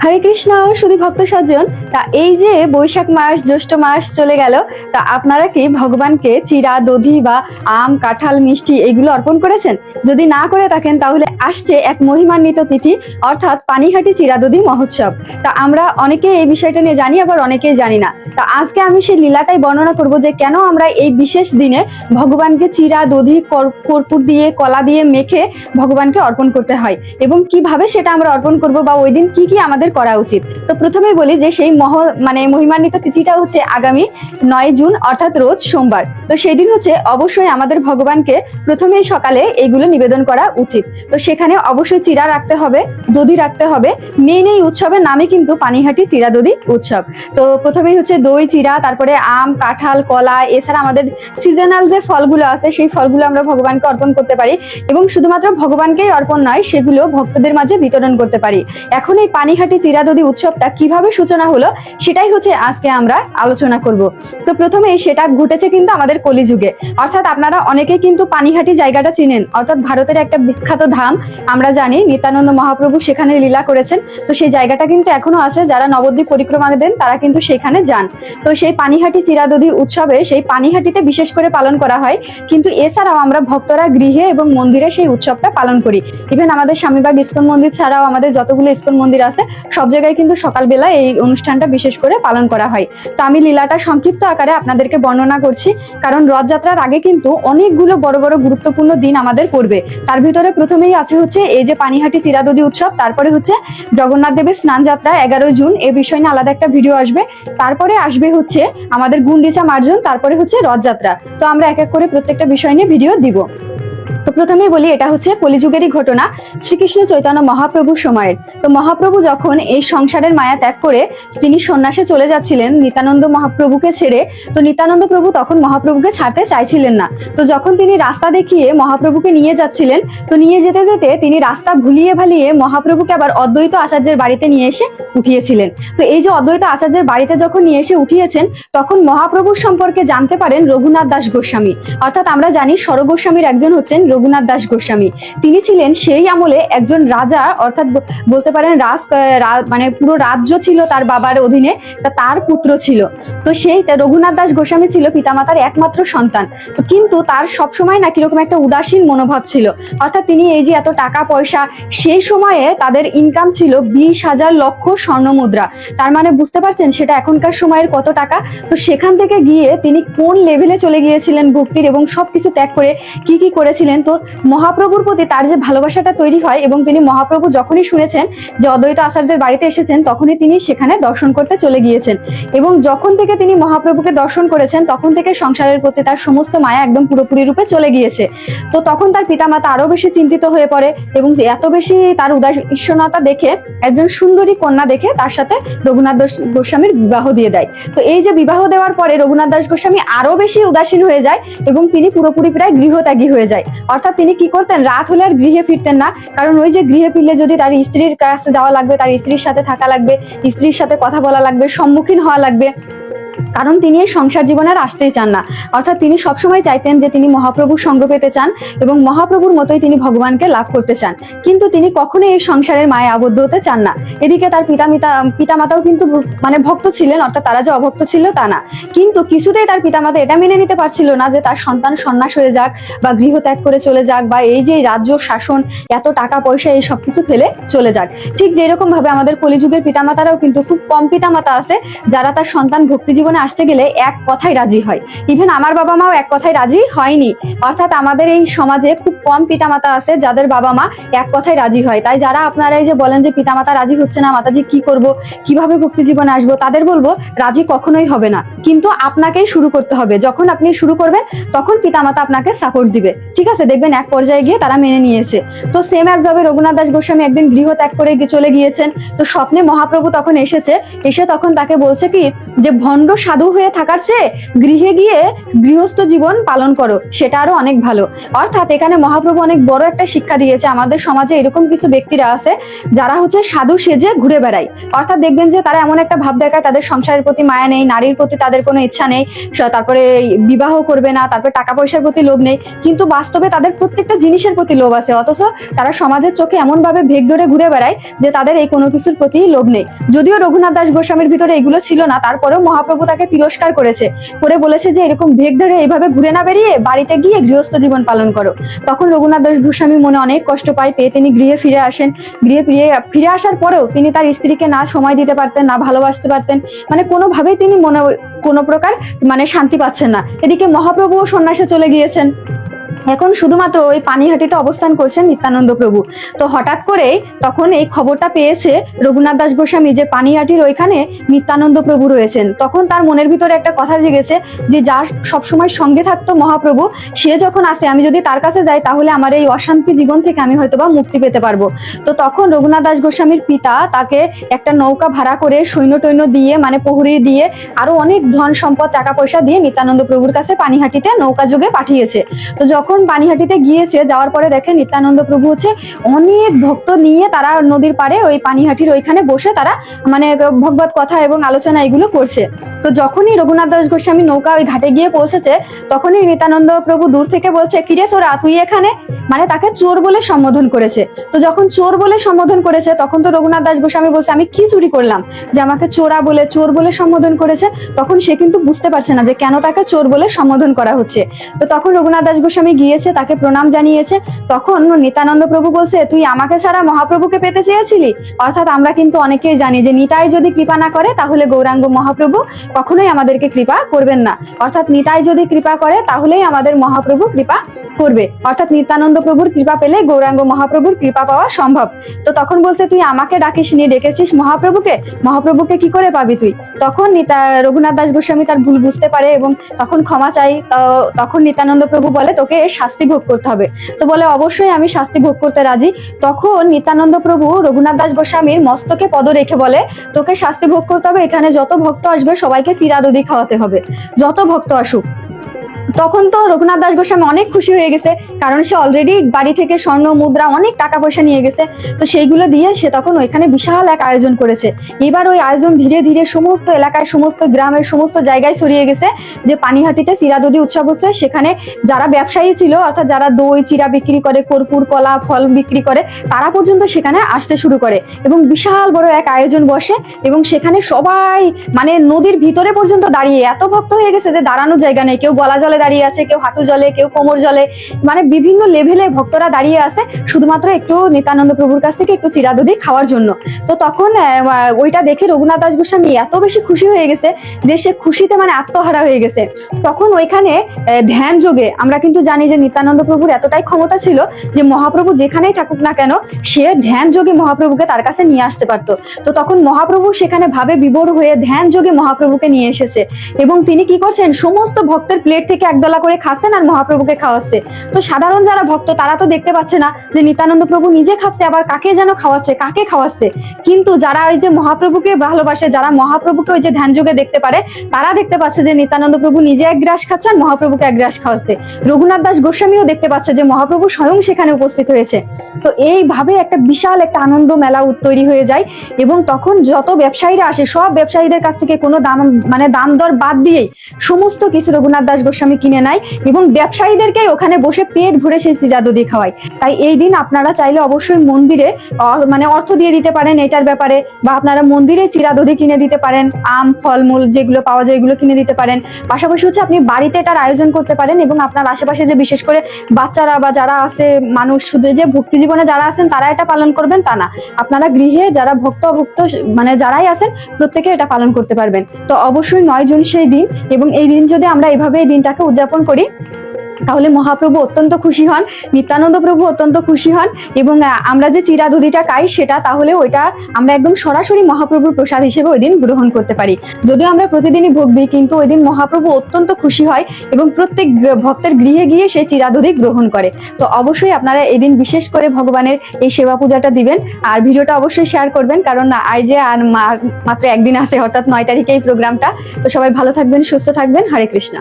হরে কৃষ্ণ শুধু ভক্ত সজ্জন। তা এই যে বৈশাখ মাস জ্যৈষ্ঠ মাস চলে গেল, তা আপনারা কি ভগবানকে চিরা দধি বা আম কাঁঠাল মিষ্টি এগুলো অর্পণ করেছেন? যদি না করে থাকেন তাহলে আসছে এক মহিমান্বিত তিথি, অর্থাৎ পানিহাটি চিরা দধি মহোৎসব। তা আমরা অনেকে এই বিষয়টা নিয়ে জানি, আবার অনেকেই জানি না। তা আজকে আমি সেই লীলাটাই বর্ণনা করব যে কেন আমরা এই বিশেষ দিনে ভগবানকে চিরা দধি কর্পূর দিয়ে কলা দিয়ে মেখে ভগবানকে অর্পণ করতে হয়, এবং কিভাবে সেটা আমরা অর্পণ করব বা ওই দিন কি কি আমাদের করা উচিত। তো প্রথমেই বলি যে সেই মহিমান্বিত তিথিটা হচ্ছে আগামী 9 জুন, অর্থাৎ রোজ সোমবার। তো সেই দিন হচ্ছে অবশ্যই আমাদের ভগবানকে প্রথমেই সকালে এইগুলো নিবেদন করা উচিত। তো সেখানে অবশ্যই চিরা রাখতে হবে, দধি রাখতে হবে। মেন এই উৎসবের নামে কিন্তু পানিহাটি চিরা দধি উৎসব। তো প্রথমেই হচ্ছে দই চিরা, তারপরে আম কাঁঠাল কলা, এছাড়া আমাদের সিজনাল যে ফলগুলো আছে সেই ফলগুলো আমরা ভগবানকে অর্পণ করতে পারি, এবং শুধুমাত্র ভগবানকেই অর্পণ নয়, সেগুলো ভক্তদের মাঝে বিতরণ করতে পারি। এখন এই পানিহাটি চিরা দধি উৎসবটা কিভাবে সূচনা হলো সেটাই হচ্ছে আজকে আমরা আলোচনা করব। তো প্রথমেই সেটা ঘটেছে কিন্তু আমাদের কলিযুগে, অর্থাৎ আপনারা অনেকেই কিন্তু পানিহাটি জায়গাটা চিনেন, অর্থাৎ ভারতের একটা বিখ্যাত ধাম। আমরা জানি নিত্যানন্দ মহাপ্রভু সেখানে লীলা করেছেন। তো সেই জায়গাটা কিন্তু এখনো আছে, যারা নবদ্বীপ পরিক্রমা দেন তারা কিন্তু সেখানে যান। তো সেই পানিহাটি চিরা দধি উৎসবে সেই পানিহাটিতে বিশেষ করে পালন করা হয়, কিন্তু এছাড়াও আমরা ভক্তরা গৃহে এবং মন্দিরে সেই উৎসবটা পালন করি। ইভেন আমাদের স্বামীবাগ ইস্কন মন্দির ছাড়াও আমাদের যতগুলো ইস্কন মন্দির আছে সব জায়গায় কিন্তু সকালবেলা এই অনুষ্ঠানটা বিশেষ করে পালন করা হয়। তো আমি লীলাটা সংক্ষিপ্ত আকারে আপনাদেরকে বর্ণনা করছি, কারণ রথযাত্রার আগে কিন্তু অনেকগুলো বড় বড় গুরুত্বপূর্ণ দিন আমাদের পড়বে। তার ভিতরে প্রথমেই আছে হচ্ছে এই যে পানিহাটি চিরা দধি উৎসব, তারপরে হচ্ছে জগন্নাথ দেবের স্নান যাত্রা 11 জুন, এই বিষয় নিয়ে আলাদা একটা ভিডিও আসবে। তারপরে আসবে হচ্ছে আমাদের গুন্ডিচা মার্জন, তারপরে হচ্ছে রথযাত্রা। তো আমরা এক এক করে প্রত্যেকটা বিষয় নিয়ে ভিডিও দিব। তো প্রথমেই বলি, এটা হচ্ছে কলিযুগেরই ঘটনা, শ্রীকৃষ্ণ চৈতন্য মহাপ্রভুর সময়ের। তো মহাপ্রভু যখন এই সংসারের মায়া ত্যাগ করে তিনি সন্ন্যাসে চলে যাচ্ছিলেন নিত্যানন্দ মহাপ্রভুকে ছেড়ে, তো নিত্যানন্দ প্রভু তখন মহাপ্রভুকে ছাড়তে চাইছিলেন না। তো যখন তিনি রাস্তা দেখিয়ে মহাপ্রভুকে নিয়ে যাচ্ছিলেন, তো নিয়ে যেতে যেতে তিনি রাস্তা ভুলিয়ে ভালিয়ে মহাপ্রভুকে আবার অদ্বৈত আচার্যের বাড়িতে নিয়ে এসে উঠিয়েছিলেন। তো এই যে অদ্বৈত আচার্যের বাড়িতে যখন নিয়ে এসে উঠিয়েছেন, তখন মহাপ্রভুর সম্পর্কে জানতে পারেন রঘুনাথ দাস গোস্বামী। অর্থাৎ আমরা জানি স্বর গোস্বামীর একজন হচ্ছেন রঘুনাথ দাস গোস্বামী। তিনি ছিলেন সেই আমলে একজন রাজা, অর্থাৎ বলতে পারেন মানে পুরো রাজ্য ছিল তার বাবার অধীনে, তার পুত্র ছিল। তো সেই রঘুনাথ দাস গোস্বামী ছিল পিতামাতার একমাত্র সন্তান। তো কিন্তু তার সবসময় না কিরকম একটা উদাসীন মনোভাব ছিল। অর্থাৎ তিনি এই যে এত টাকা পয়সা, সেই সময়ে তাদের ইনকাম ছিল 20,000 লক্ষ স্বর্ণ মুদ্রা। তার মানে বুঝতে পারছেন সেটা এখনকার সময়ের কত টাকা। তো সেখান থেকে গিয়ে তিনি কোন লেভেলে চলে গিয়েছিলেন ভক্তির, এবং সবকিছু ত্যাগ করে কি কি করেছিলেন। তো মহাপ্রভুর প্রতি তার যে ভালোবাসাটা তৈরি হয়, এবং তিনি মহাপ্রভু যখনই শুনেছেন যে অদ্বৈত আচার্যের বাড়িতে এসেছেন, তখনই তিনি সেখানে দর্শন করতে চলে গিয়েছেন। এবং যখন থেকে তিনি মহাপ্রভুকে দর্শন করেছেন, তখন থেকে সংসারের প্রতি তার সমস্ত মায়া একদম পুরোপুরি রূপে চলে গিয়েছে। তো তখন তার পিতামাতা আরো বেশি চিন্তিত হয়ে পড়ে, এবং এত বেশি তার উদাসীনতা দেখে একজন সুন্দরী কন্যা দেখে তার সাথে রঘুনাথ দাস গোস্বামীর বিবাহ দিয়ে দেয়। তো এই যে বিবাহ দেওয়ার পরে রঘুনাথ দাস গোস্বামী আরো বেশি উদাসীন হয়ে যায়, এবং তিনি পুরোপুরি প্রায় গৃহত্যাগী হয়ে যায়। অর্থাৎ তিনি কি করতেন, রাত হলে আর গৃহে ফিরতেন না, কারণ ওই যে গৃহে ফিরলে যদি তার স্ত্রীর কাছে যাওয়া লাগবে, তার স্ত্রীর সাথে থাকা লাগবে, স্ত্রীর সাথে কথা বলা লাগবে, সম্মুখীন হওয়া লাগবে, কারণ তিনি এই সংসার জীবনে আর আসতেই চান না। অর্থাৎ তিনি সবসময় চাইতেন যে তিনি মহাপ্রভুর সঙ্গ পেতে চান, এবং মহাপ্রভুর মতোই তিনি ভগবানকে লাভ করতে চান, কিন্তু তিনি কখনোই এই সংসারের মায়ে আবদ্ধ হতে চান না। এদিকে তার পিতামাতাও কিন্তু মানে ভক্ত ছিলেন, অর্থাৎ তারা যে অভক্ত ছিল তা না, কিন্তু কিছুতেই তার পিতামাতা এটা মেনে নিতে পারছিল না যে তার সন্তান সন্ন্যাস হয়ে যাক, বা গৃহ ত্যাগ করে চলে যাক, বা এই যে রাজ্য শাসন, এত টাকা পয়সা, এই সবকিছু ফেলে চলে যাক। ঠিক যেরকম ভাবে আমাদের কলিযুগের পিতামাতারাও কিন্তু খুব কম পিতামাতা আছে যারা তার সন্তান ভক্তি জীবনে আসতে গেলে এক কথায় রাজি হয়। ইভেন আমার বাবা মাও এক কথায় রাজি হয়নি। অর্থাৎ আমাদের এই সমাজে খুব কম পিতামাতা আছে যাদের বাবা মা এক কথায় রাজি হয়। তাই যারা আপনারা এই যে বলেন যে পিতামাতা রাজি হচ্ছে না, মাতাজি কি করব, কিভাবে ভক্তি জীবনে আসবো, তাদের বলবো রাজি কখনোই হবে না, কিন্তু আপনাকেই শুরু করতে হবে। যখন আপনি শুরু করবেন তখন পিতামাতা আপনাকে সাপোর্ট দিবে, ঠিক আছে? দেখবেন এক পর্যায়ে গিয়ে তারা মেনে নিয়েছে। তো সেম অ্যাজ ভাবে রঘুনাথ দাস গোস্বামী একদিন গৃহ ত্যাগ করে চলে গিয়েছেন। তো স্বপ্নে মহাপ্রভু তখন এসে তখন তাকে বলছে কি যে ভণ্ড সাধু হয়ে থাকার চেয়ে গৃহে গিয়ে গৃহস্থ জীবন পালন করো, সেটা আরো অনেক ভালো। অর্থাৎ এখানে মহাপ্রভু অনেক বড় একটা শিক্ষা দিয়েছে। আমাদের সমাজে এরকম কিছু ব্যক্তিরা আছে যারা হচ্ছে সাধু সেজে ঘুরে বেড়ায়। অর্থাৎ দেখবেন যে তারা এমন একটা ভাব দেখায় তাদের সংসারের প্রতি মায়া নেই, নারীর প্রতি তাদের কোনো ইচ্ছা নেই, তারপরে বিবাহ করবে না, তারপরে টাকা পয়সার প্রতি লোভ নেই, কিন্তু বাস্তবে তাদের প্রত্যেকটা জিনিসের প্রতি লোভ আছে। অথচ তারা সমাজের চোখে এমন ভাবে ভেগ ধরে ঘুরে বেড়ায় যে তাদের এই কোনো কিছুর প্রতি লোভ নেই। যদিও রঘুনাথ দাস গোস্বামীর ভিতরে এগুলো ছিল না, তারপরেও মহাপ্রভু তাকে তিরস্কার করেছে, করে বলেছে যে এরকম ভেগ ধরে এইভাবে ঘুরে না বেরিয়ে বাড়িতে গিয়ে গৃহস্থ জীবন পালন করো। তখন রঘুনাথ দাস গোস্বামী মনে অনেক কষ্ট পায়, পেয়ে তিনি গৃহে ফিরে আসেন। গৃহে ফিরে আসার পরেও তিনি তার স্ত্রীকে না সময় দিতে পারতেন, না ভালোবাসতে পারতেন, মানে কোনোভাবেই তিনি কোনো প্রকার মানে শান্তি পাচ্ছেন না। এদিকে মহাপ্রভুও সন্ন্যাসে চলে গিয়েছেন। এখন শুধুমাত্র ওই পানিহাটিতে অবস্থান করছেন নিত্যানন্দ প্রভু। তো হঠাৎ করে তখন এই খবরটা পেয়েছে রঘুনাথ দাস গোস্বামী যে পানিহাটির ওইখানে নিত্যানন্দ প্রভু রয়েছেন। তখন তার মনের ভিতরে একটা কথা জেগেছে যে যার সবসময় সঙ্গে থাকতো মহাপ্রভু, সে যখন আসে আমি যদি তার কাছে যাই তাহলে আমার এই অশান্তি জীবন থেকে আমি হয়তোবা মুক্তি পেতে পারবো। তো তখন রঘুনাথ দাস গোস্বামীর পিতা তাকে একটা নৌকা ভাড়া করে সৈন্য টৈন্য দিয়ে, মানে প্রহরী দিয়ে, আরো অনেক ধন সম্পদ টাকা পয়সা দিয়ে নিত্যানন্দ প্রভুর কাছে পানিহাটিতে নৌকা যোগে পাঠিয়েছে। তো যখন পানিহাটিতে গিয়েছে, যাওয়ার পরে দেখে নিত্যানন্দ প্রভু হচ্ছে অনেক ভক্ত নিয়ে তারা নদীর পাড়ে ওই পানিহাটির ওইখানে বসে তারা মানে ভগবত কথা এবং আলোচনা এগুলো করছে। তো যখনই রঘুনাথ দাস গোস্বামী নৌকা ওই ঘাটে গিয়ে পৌঁছেছে, তখনই নিত্যানন্দ প্রভু দূর থেকে বলছে, কিরে চোরা তুই এখানে, মানে তাকে চোর বলে সম্বোধন করেছে। তো যখন চোর বলে সম্বোধন করেছে তখন তো রঘুনাথ দাস গোস্বামী বলছে আমি কি চুরি করলাম যে আমাকে চোর বলে সম্বোধন করেছে। তখন সে কিন্তু বুঝতে পারছে না যে কেন তাকে চোর বলে সম্বোধন করা হচ্ছে। তো তখন রঘুনাথ দাস গোস্বামী গিয়েছে, তাকে প্রণাম জানিয়েছে। তখন নিত্যানন্দ প্রভু বলছে, তুই আমাকে ছাড়া মহাপ্রভুকে পেতে চেয়েছিলি। অর্থাৎ আমরা কিন্তু অনেকেই জানি যে নিতাই যদি কৃপা না করে তাহলে গৌরাঙ্গ মহাপ্রভু কখনোই আমাদেরকে কৃপা করবেন না। অর্থাৎ নিতাই যদি কৃপা করে তাহলেই আমাদের মহাপ্রভু কৃপা করবে। অর্থাৎ নিত্যানন্দ প্রভুর কৃপা পেলে গৌরাঙ্গ মহাপ্রভুর কৃপা পাওয়া সম্ভব। তো তখন বলছে, তুই আমাকে ডাকিসনি, ডেকেছিস মহাপ্রভুকে কি করে পাবি তুই? তখন রঘুনাথ দাস গোস্বামী তার ভুল বুঝতে পারে এবং তখন ক্ষমা চাই। তখন নিত্যানন্দ প্রভু বলে, তোকে শাস্তি ভোগ করতে হবে। তো বলে, অবশ্যই আমি শাস্তি ভোগ করতে রাজি। তখন নিত্যানন্দ প্রভু রঘুনাথ দাস গোস্বামীর মস্তকে পদ রেখে বলে, তোকে শাস্তি ভোগ করতে হবে, এখানে যত ভক্ত আসবে সবাইকে চিরা দধি খাওয়াতে হবে, যত ভক্ত আসুক। তখন তো রঘুনাথ দাস গোস্বামী অনেক খুশি হয়ে গেছে, কারণ সে অলরেডি বাড়ি থেকে স্বর্ণ মুদ্রা অনেক টাকা পয়সা নিয়ে গেছে। তো সেইগুলো দিয়ে সে তখন ওইখানে বিশাল এক আয়োজন করেছে। এবার ওই আয়োজন ধীরে ধীরে সমস্ত এলাকায়, সমস্ত গ্রামের, সমস্ত জায়গায় ছড়িয়ে গেছে যে পানিহাটিতে চিরাদধি উৎসব হচ্ছে। সেখানে যারা ব্যবসায়ী ছিল, অর্থাৎ যারা দই চিরা বিক্রি করে, কর্পূর কলা ফল বিক্রি করে, তারা পর্যন্ত সেখানে আসতে শুরু করে এবং বিশাল বড় এক আয়োজন বসে। এবং সেখানে সবাই মানে নদীর ভিতরে পর্যন্ত দাঁড়িয়ে, এত ভক্ত হয়ে গেছে যে দাঁড়ানোর জায়গা নেই, কেউ গলা জলে দাঁড়িয়ে আছে, কেউ হাঁটু জলে, কেউ কোমর জলে, মানে বিভিন্ন লেভেলে ভক্তরা দাঁড়িয়ে আছে শুধুমাত্র একটু নিত্যানন্দ প্রভুর কাছ থেকে একটু চিরাদধি খাওয়ার জন্য। তো তখন ওইটা দেখে রঘুনাথ দাস গোস্বামী এত বেশি খুশি হয়ে গেছে যে সে খুশিতে মানে আত্মহারা হয়ে গেছে। তখন ওইখানে ধ্যান যোগে, আমরা কিন্তু জানি যে নিত্যানন্দ প্রভুর এতটাই ক্ষমতা ছিল যে মহাপ্রভু যেখানেই থাকুক না কেন সে ধ্যান যোগে মহাপ্রভুকে তার কাছে নিয়ে আসতে পারতো। তো তখন মহাপ্রভু সেখানে ভাবে বিভোর হয়ে ধ্যান যোগে মহাপ্রভুকে নিয়ে এসেছে এবং তিনি কি করছেন, সমস্ত ভক্তের প্লেট থেকে একদলা করে খাচ্ছেন আর মহাপ্রভুকে খাওয়াচ্ছে। তো সাধারণ যারা ভক্ত তারা তো দেখতে পাচ্ছে না যে নিত্যানন্দ প্রভু নিজে খাচ্ছে, আবার কাকে যেন খাওয়াচ্ছে, কাকে খাওয়াচ্ছে। কিন্তু যারা ওই যে মহাপ্রভুকে ভালোবাসে, যারা মহাপ্রভুকে ওই যে ধ্যান যোগে দেখতে পারে, তারা দেখতে পাচ্ছে যে নিত্যানন্দ প্রভু নিজে এক গ্রাস খাচ্ছেন, মহাপ্রভুকে এক গ্রাস খাওয়াচ্ছে। রঘুনাথ দাস গোস্বামীও দেখতে পাচ্ছে যে মহাপ্রভু স্বয়ং সেখানে উপস্থিত হয়েছে। তো এইভাবে একটা বিশাল একটা আনন্দ মেলা তৈরি হয়ে যায় এবং তখন যত ব্যবসায়ীরা আসে সব ব্যবসায়ীদের কাছ থেকে কোনো দাম দর বাদ দিয়েই সমস্ত কিছু রঘুনাথ দাস গোস্বামী কিনে নেয় এবং ব্যবসায়ীদেরকে ওখানে বসে পেট ভরে সেই চিরাদধি খাওয়ায়। তাই এই দিন আপনারা চাইলে অবশ্যই মন্দিরে মানে অর্থ দিয়ে দিতে পারেন এটার ব্যাপারে, বা আপনারা মন্দিরে চিরাদধি কিনে দিতে পারেন, আম ফলমূল যেগুলো পাওয়া যায় এগুলো কিনে দিতে পারেন। পাশাপাশি হচ্ছে আপনি বাড়িতে এটার আয়োজন করতে পারেন এবং আপনার আশেপাশে যে বিশেষ করে বাচ্চারা বা যারা আছে মানুষ, শুধু যে ভক্তি জীবনে যারা আছেন তারা এটা পালন করবেন তা না, আপনারা গৃহে যারা ভক্ত মানে যারাই আছেন প্রত্যেকে এটা পালন করতে পারবেন। তো অবশ্যই 9 জুন সেই দিন এবং এই দিন যদি আমরা এইভাবে এই দিনটাকে উদযাপন করি তাহলে মহাপ্রভু অত্যন্ত খুশি হন, নিত্যানন্দ প্রভু অত্যন্ত খুশি হন, এবং আমরা যে চিরা দুধিটা খাই সেটা তাহলে ওইটা আমরা একদম সরাসরি মহাপ্রভুর প্রসাদ হিসেবে ওই দিন গ্রহণ করতে পারি। যদিও আমরা প্রতিদিনই ভোগ দিই, কিন্তু ওই দিন মহাপ্রভু অত্যন্ত খুশি হয় এবং প্রত্যেক ভক্তের গৃহে গিয়ে সেই চিরা দুধি গ্রহণ করে। তো অবশ্যই আপনারা এই দিন বিশেষ করে ভগবানের এই সেবা পূজাটা দিবেন, আর ভিডিওটা অবশ্যই শেয়ার করবেন, কারণ আজ যে আর মাত্র একদিন আছে, অর্থাৎ 9 তারিখে এই প্রোগ্রামটা। তো সবাই ভালো থাকবেন, সুস্থ থাকবেন। হরে কৃষ্ণ।